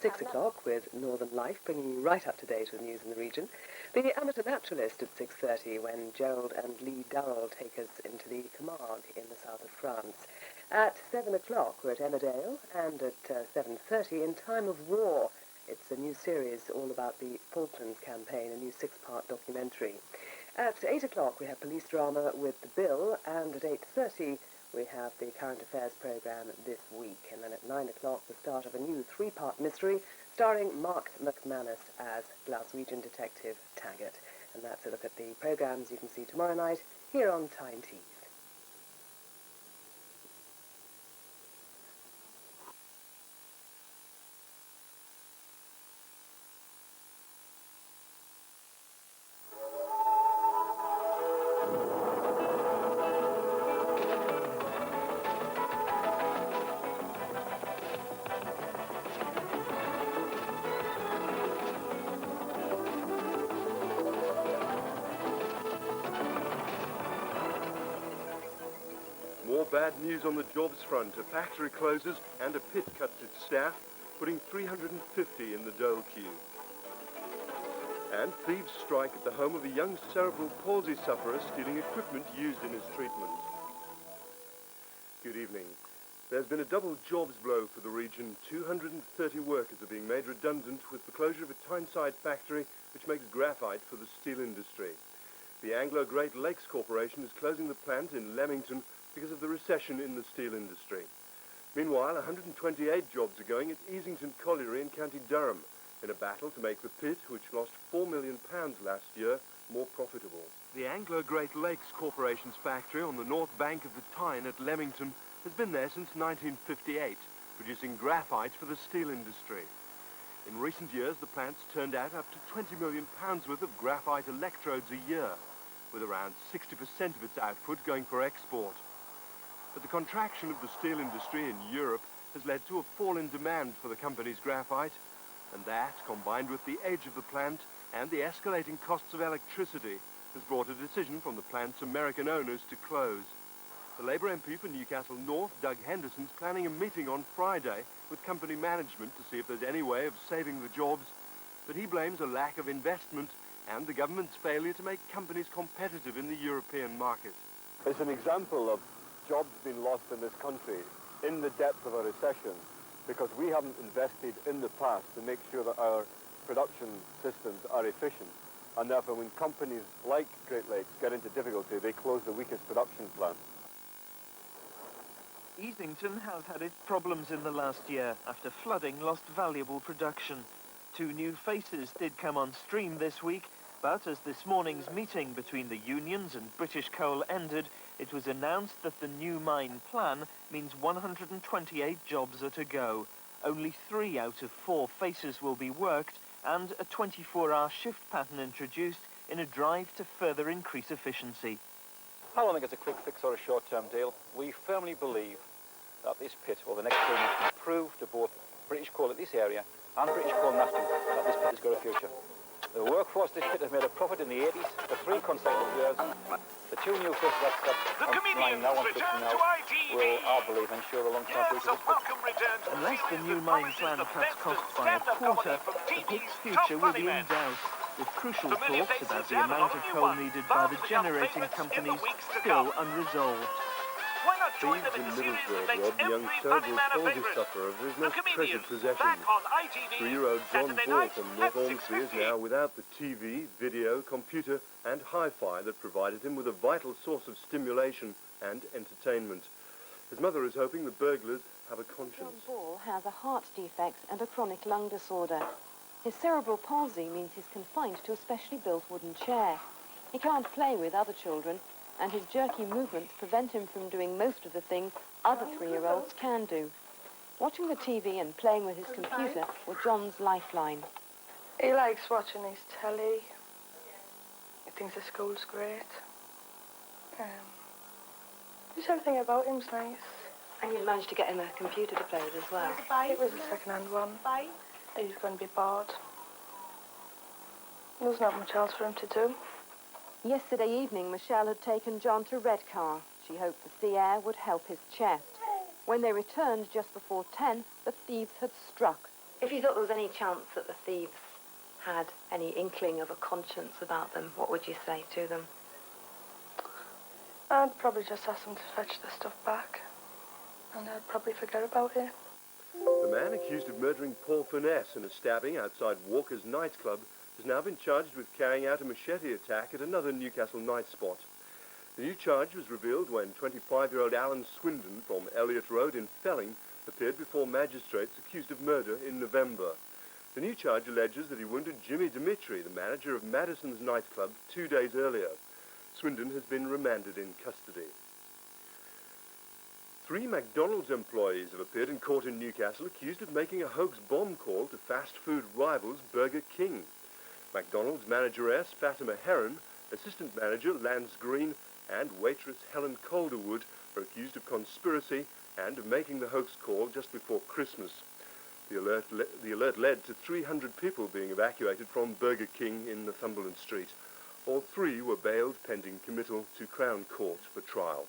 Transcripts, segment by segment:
6 o'clock with Northern Life, bringing you right up to date with news in the region. The Amateur Naturalist at 6:30 when Gerald and Lee Durrell take us into the Camargue in the south of France. At 7 o'clock we're at Emmerdale, and at 7:30 in Time of War. It's a new series all about the Falklands campaign, a new 6-part documentary. At 8 o'clock we have police drama with The Bill, and at 8:30 we have the current affairs programme This Week. And then at 9 o'clock the start of a new 3-part mystery starring Mark McManus as Glaswegian detective Taggart. And that's a look at the programmes you can see tomorrow night here on Tyne TV. More bad news on the jobs front. A factory closes and a pit cuts its staff, putting 350 in the dole queue. And thieves strike at the home of a young cerebral palsy sufferer stealing equipment used in his treatment. Good evening. There's been a double jobs blow for the region. 230 workers are being made redundant with the closure of a Tyneside factory which makes graphite for the steel industry. The Anglo-Great Lakes Corporation is closing the plant in Leamington because of the recession in the steel industry. Meanwhile, 128 jobs are going at Easington Colliery in County Durham in a battle to make the pit, which lost £4 million last year, more profitable. The Anglo-Great Lakes Corporation's factory on the north bank of the Tyne at Leamington has been there since 1958, producing graphite for the steel industry. In recent years, the plant's turned out up to £20 million worth of graphite electrodes a year, with around 60% of its output going for export. But the contraction of the steel industry in Europe has led to a fall in demand for the company's graphite, and that, combined with the age of the plant and the escalating costs of electricity, has brought a decision from the plant's American owners to close. The Labour MP for Newcastle North, Doug Henderson's planning a meeting on Friday with company management to see if there's any way of saving the jobs, but he blames a lack of investment and the government's failure to make companies competitive in the European market. It's an example of jobs being lost in this country in the depth of a recession because we haven't invested in the past to make sure that our production systems are efficient. And therefore, when companies like Great Lakes get into difficulty, they close the weakest production plant. Easington has had its problems in the last year after flooding lost valuable production. 2 new faces did come on stream this week, but as this morning's meeting between the unions and British Coal ended, it was announced that the new mine plan means 128 jobs are to go. Only 3 out of 4 faces will be worked, and a 24-hour shift pattern introduced in a drive to further increase efficiency. I don't think it's a quick fix or a short-term deal. We firmly believe that this pit, or the next 2 months, can prove to both British Coal at this area and British Coal National that this pit has got a future. The workforce this pit has made a profit in the 80s for 3 consecutive years. The 2 new fish that's line now on production now will, I believe, ensure a long-term future of this pit. Unless the new mine plan cuts costs by a quarter, the pit's future will be in doubt, with crucial talks about the amount of coal needed by the generating companies still unresolved. Thieves in Middlesbrough robbed a young cerebral palsy sufferer of his most treasured possessions. 3-year-old John Ball from North Ormsby is now without the TV, video, computer and hi-fi that provided him with a vital source of stimulation and entertainment. His mother is hoping the burglars have a conscience. John Ball has a heart defect and a chronic lung disorder. His cerebral palsy means he's confined to a specially built wooden chair. He can't play with other children, and his jerky movements prevent him from doing most of the things other 3-year-olds can do. Watching the TV and playing with his computer were John's lifeline. He likes watching his telly. He thinks the school's great. Just everything about him's nice. And you managed to get him a computer to play with as well? It was a second-hand one. He's going to be bored. There's not much else for him to do. Yesterday evening, Michelle had taken John to Redcar. She hoped the sea air would help his chest. When they returned just before 10, the thieves had struck. If you thought there was any chance that the thieves had any inkling of a conscience about them, what would you say to them? I'd probably just ask them to fetch the stuff back, and I'd probably forget about it. The man accused of murdering Paul Furness in a stabbing outside Walker's nightclub has now been charged with carrying out a machete attack at another Newcastle night spot. The new charge was revealed when 25-year-old Alan Swindon from Elliott Road in Felling appeared before magistrates accused of murder in November. The new charge alleges that he wounded Jimmy Dimitri, the manager of Madison's nightclub, 2 days earlier. Swindon has been remanded in custody. 3 McDonald's employees have appeared in court in Newcastle accused of making a hoax bomb call to fast food rivals Burger King. McDonald's manageress Fatima Heron, assistant manager Lance Green, and waitress Helen Calderwood are accused of conspiracy and of making the hoax call just before Christmas. The alert led to 300 people being evacuated from Burger King in Northumberland Street. All 3 were bailed pending committal to Crown Court for trial.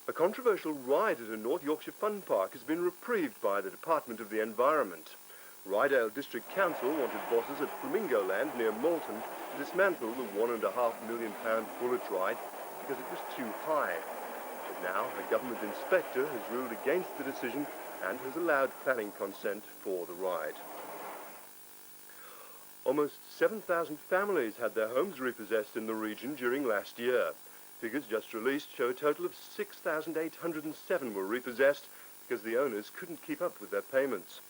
A controversial ride at a North Yorkshire fun park has been reprieved by the Department of the Environment. Rydale District Council wanted bosses at Flamingo Land near Moulton to dismantle the £1.5 million bullet ride because it was too high. But now a government inspector has ruled against the decision and has allowed planning consent for the ride. Almost 7,000 families had their homes repossessed in the region during last year. Figures just released show a total of 6,807 were repossessed because the owners couldn't keep up with their payments.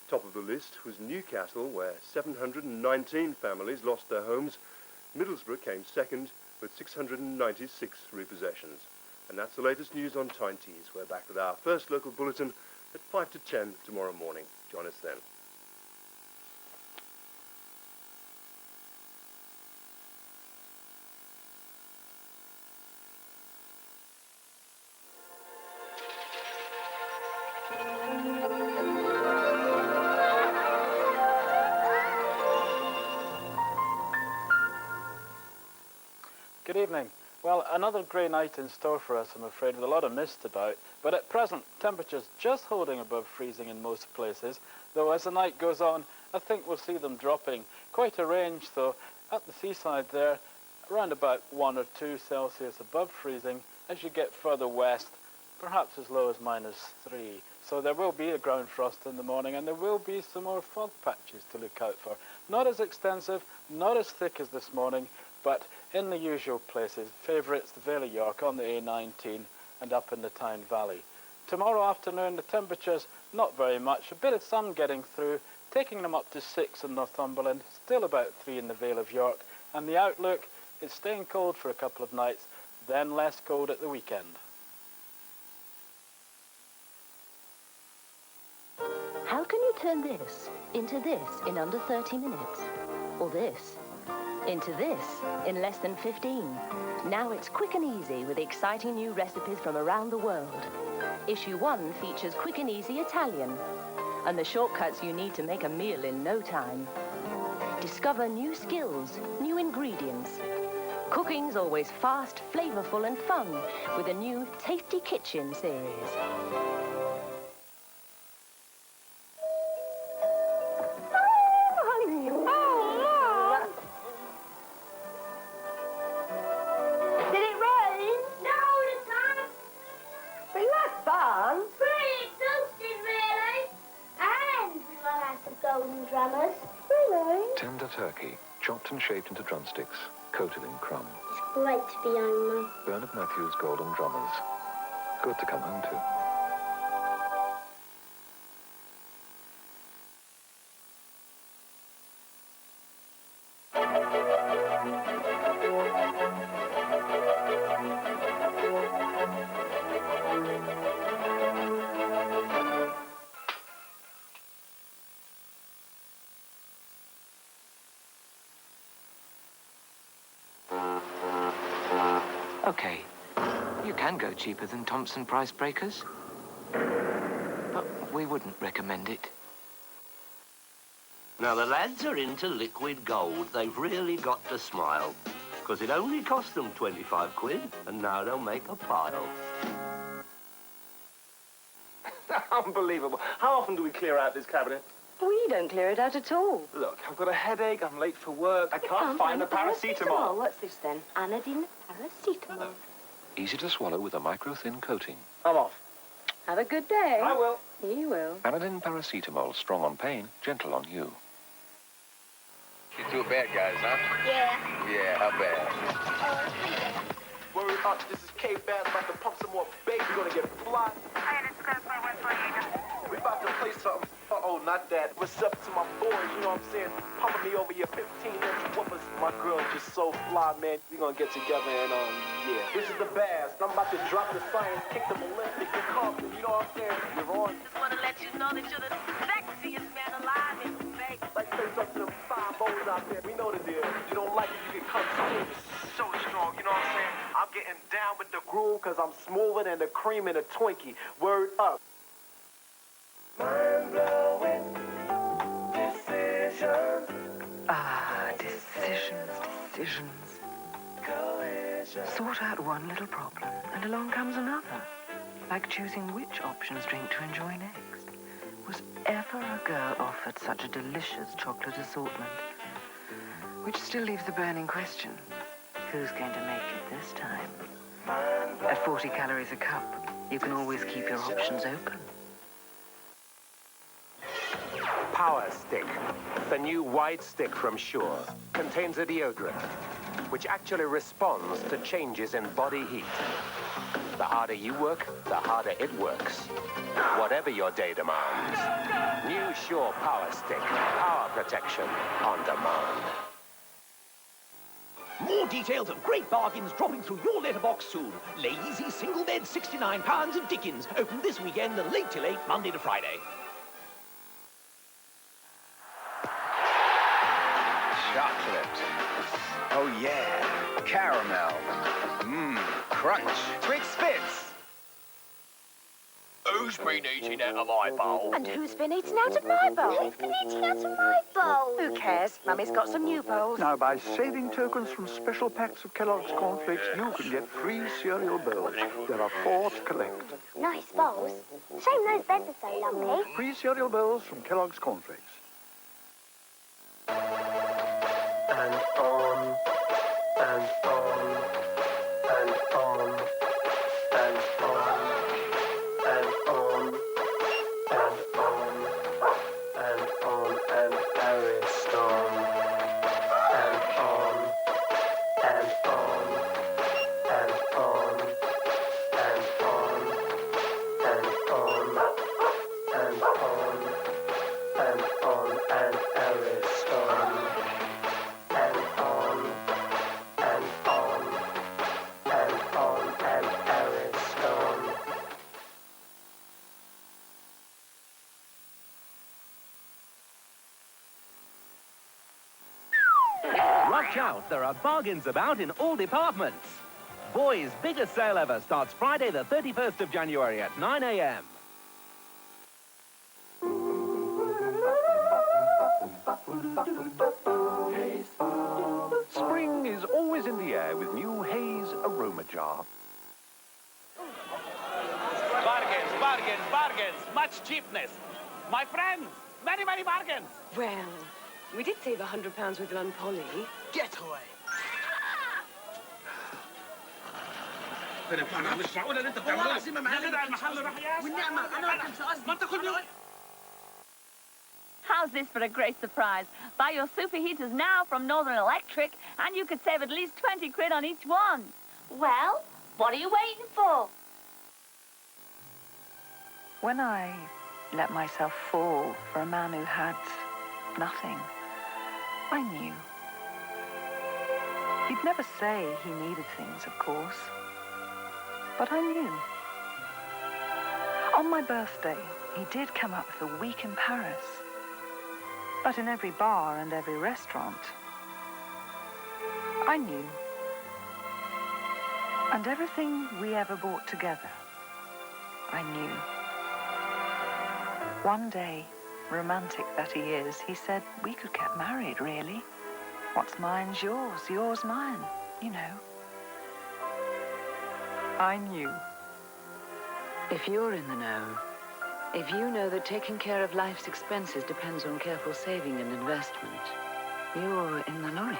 Top of the list was Newcastle, where 719 families lost their homes. Middlesbrough came second with 696 repossessions. And that's the latest news on Tyne Tees. We're back with our first local bulletin at 5 to 10 tomorrow morning. Join us then. Good evening. Well, another grey night in store for us, I'm afraid, with a lot of mist about. But at present, temperatures just holding above freezing in most places, though as the night goes on, I think we'll see them dropping. Quite a range, though. At the seaside there, around about 1 or 2 Celsius above freezing. As you get further west, perhaps as low as -3. So there will be a ground frost in the morning, and there will be some more fog patches to look out for. Not as extensive, not as thick as this morning, but in the usual places. Favourites, the Vale of York on the A19 and up in the Tyne Valley. Tomorrow afternoon, the temperatures not very much. A bit of sun getting through, taking them up to 6 in Northumberland, still about 3 in the Vale of York. And the outlook, it's staying cold for a couple of nights, then less cold at the weekend. How can you turn this into this in under 30 minutes? Or this into this in less than 15? Now it's quick and easy with exciting new recipes from around the world. Issue 1 features quick and easy Italian and the shortcuts you need to make a meal in no time. Discover new skills, new ingredients. Cooking's always fast, flavorful and fun with a new Tasty Kitchen series. Tender turkey, chopped and shaped into drumsticks, coated in crumb. It's great to be home, Mum. Bernard Matthews Golden Drummers. Good to come home to. Okay, you can go cheaper than Thompson Price Breakers, but we wouldn't recommend it. Now, the lads are into liquid gold. They've really got to smile, because it only cost them 25 quid, and now they'll make a pile. Unbelievable. How often do we clear out this cabinet? We don't clear it out at all. Look, I've got a headache, I'm late for work, I can't find the paracetamol. What's this then? Anodine paracetamol. Easy to swallow with a micro-thin coating. I'm off. Have a good day. I will. He will. Anodine paracetamol, strong on pain, gentle on you. You two bad guys, huh? Yeah. Yeah, how bad? Word up, this is K-Bad, about to pump some more bass, we're gonna get fly. We about to play something. Uh-oh, not that. What's up to my boys, you know what I'm saying? Pumping me over your 15-inch whoopers. My girl's just so fly, man. We gonna get together and, yeah. This is the Bass. I'm about to drop the science, kick the ballistic, the Compton, you know what I'm saying? You're on. Just wanna let you know that you're the sexiest man alive in Vegas. Like, say something to them 5-0s out there. We know the deal. If you don't like it, you can come straight. So strong, you know what I'm saying? I'm getting down with the groove because I'm smoother than the cream in a Twinkie. Word up. Mind-blowing decisions. Ah, decisions. Sort out one little problem, and along comes another. Like choosing which options drink to enjoy next. Was ever a girl offered such a delicious chocolate assortment? Which still leaves the burning question. Who's going to make it this time? At 40 calories a cup, you can always keep your options open. Power Stick, the new white stick from Sure, contains a deodorant, which actually responds to changes in body heat. The harder you work, the harder it works. Whatever your day demands. New Sure Power Stick, power protection on demand. More details of great bargains dropping through your letterbox soon. Lazy single bed, £69 of Dickens. Open this weekend, late till 8, Monday to Friday. Chocolate. Oh, yeah. Caramel. Mmm, crunch. Twix Spitz. Who's been eating out of my bowl? And who's been eating out of my bowl? Who's been eating out of my bowl? Who cares? Mummy's got some new bowls. Now, by saving tokens from special packs of Kellogg's cornflakes, you can get free cereal bowls. There are 4 to collect. Nice bowls. Shame those beds are so lumpy. Free cereal bowls from Kellogg's cornflakes. And on, and on, and on, and on, and on, and on, and on, and Ariston, and on, and on, and on, and on, and on, and on, and on, and Ariston. Watch out, there are bargains about in all departments. Boys' biggest sale ever starts Friday the 31st of January at 9 a.m. Spring is always in the air with new Haze Aroma Jar. Bargains, bargains, bargains. Much cheapness. My friends, many, many bargains. Well, we did save £100 with Lun Polly. Get away. How's this for a great surprise? Buy your superheaters now from Northern Electric and you could save at least 20 quid on each one. Well, what are you waiting for? When I let myself fall for a man who had nothing, I knew. He'd never say he needed things, of course, but I knew. On my birthday, he did come up with a week in Paris, but in every bar and every restaurant, I knew. And everything we ever bought together, I knew. One day, romantic that he is, he said we could get married, really. What's mine's yours, yours mine, you know. I knew. If you're in the know, If you know that taking care of life's expenses depends on careful saving and investment, you're in the Norwich.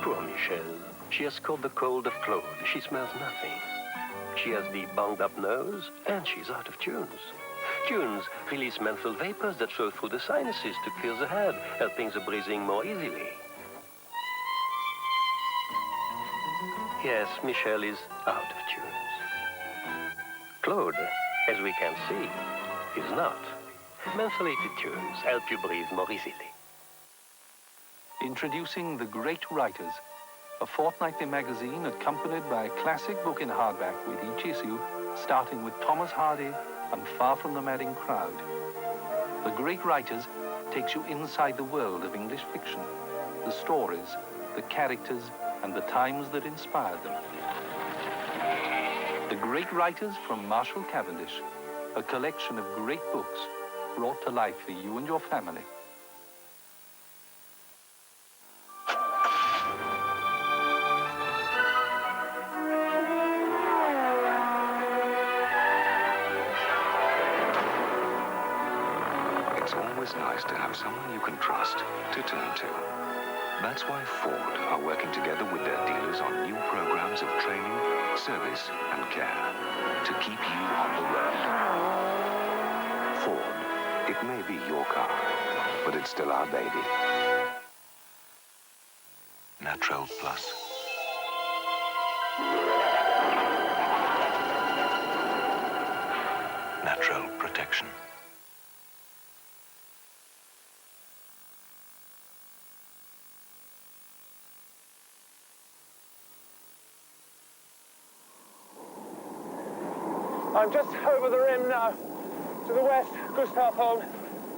Poor Michelle. She has caught the cold of Claude. She smells nothing. She has the bunged-up nose, and she's out of tunes. Tunes release menthol vapors that flow through the sinuses to clear the head, helping the breathing more easily. Yes, Michelle is out of tunes. Claude, as we can see, is not. Mentholated tunes help you breathe more easily. Introducing The Great Writers, a fortnightly magazine accompanied by a classic book in hardback with each issue, starting with Thomas Hardy and Far From the Madding Crowd. The Great Writers takes you inside the world of English fiction, the stories, the characters, and the times that inspired them. The Great Writers from Marshall Cavendish, a collection of great books brought to life for you and your family. It's always nice to have someone you can trust to turn to. That's why Ford are working together with their dealers on new programs of training, service, and care to keep you on the road. Ford, it may be your car, but it's still our baby. Natural Plus. Natural protection. I'm just over the rim now, to the west, Gustavholm,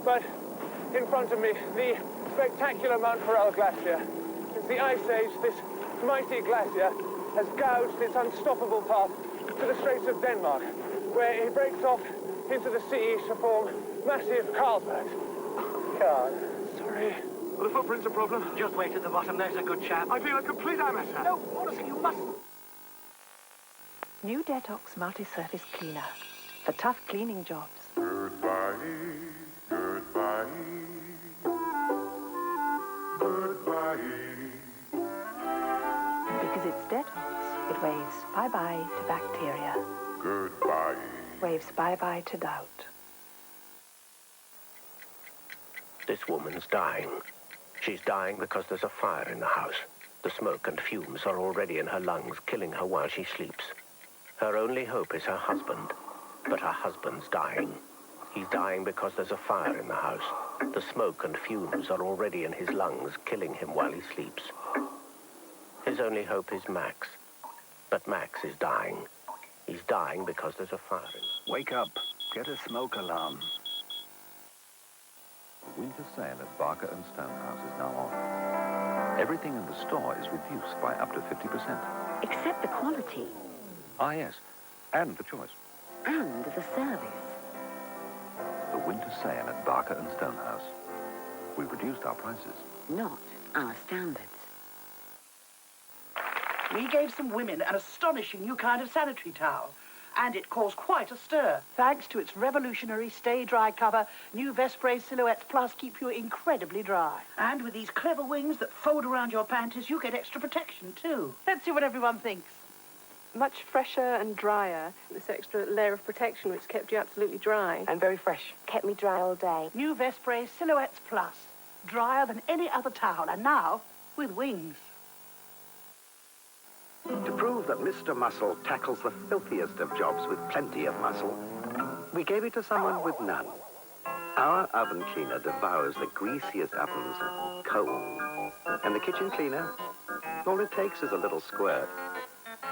but in front of me, the spectacular Mount Forel glacier. Since the Ice Age, this mighty glacier has gouged its unstoppable path to the Straits of Denmark, where it breaks off into the sea to form massive Carlsbergs. God, sorry. Well, the footprint's a problem. Just wait at the bottom, there's a good chap. I feel a complete amateur. No, honestly, you mustn't. New Detox Multi-Surface Cleaner for tough cleaning jobs. Goodbye, goodbye, goodbye. Because it's Detox, it waves bye-bye to bacteria. Goodbye. Waves bye-bye to doubt. This woman's dying. She's dying because there's a fire in the house. The smoke and fumes are already in her lungs, killing her while she sleeps. Her only hope is her husband, but her husband's dying. He's dying because there's a fire in the house. The smoke and fumes are already in his lungs, killing him while he sleeps. His only hope is Max, but Max is dying. He's dying because there's a fire in. Wake up. Get a smoke alarm. The winter sale at Barker and Stonehouse is now on. Everything in the store is reduced by up to 50%. Except the quality. Ah, yes. And the choice. And the service. The winter sale at Barker and Stonehouse. We've reduced our prices. Not our standards. We gave some women an astonishing new kind of sanitary towel, and it caused quite a stir. Thanks to its revolutionary Stay Dry cover, new Vespre Silhouettes Plus keep you incredibly dry. And with these clever wings that fold around your panties, you get extra protection, too. Let's see what everyone thinks. Much fresher and drier. This extra layer of protection which kept you absolutely dry. And very fresh. Kept me dry all day. New Vespre Silhouettes Plus. Drier than any other towel, and now with wings. To prove that Mr. Muscle tackles the filthiest of jobs with plenty of muscle, we gave it to someone with none. Our oven cleaner devours the greasiest ovens cold. And the kitchen cleaner, all it takes is a little squirt.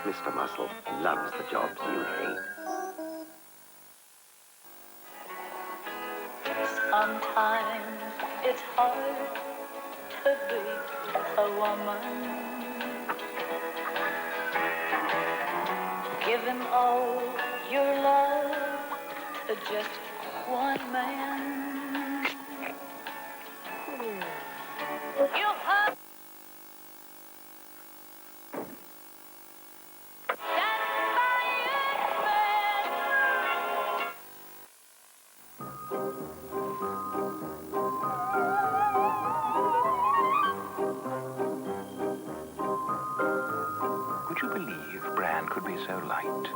Mr. Muscle loves the jobs you hate. Sometimes it's hard to be a woman. Give him all your love to just one man. You have so light.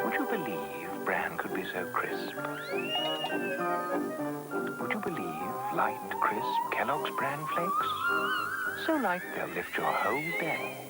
Would you believe bran could be so crisp? Would you believe light, crisp Kellogg's bran flakes? So light they'll lift your whole day.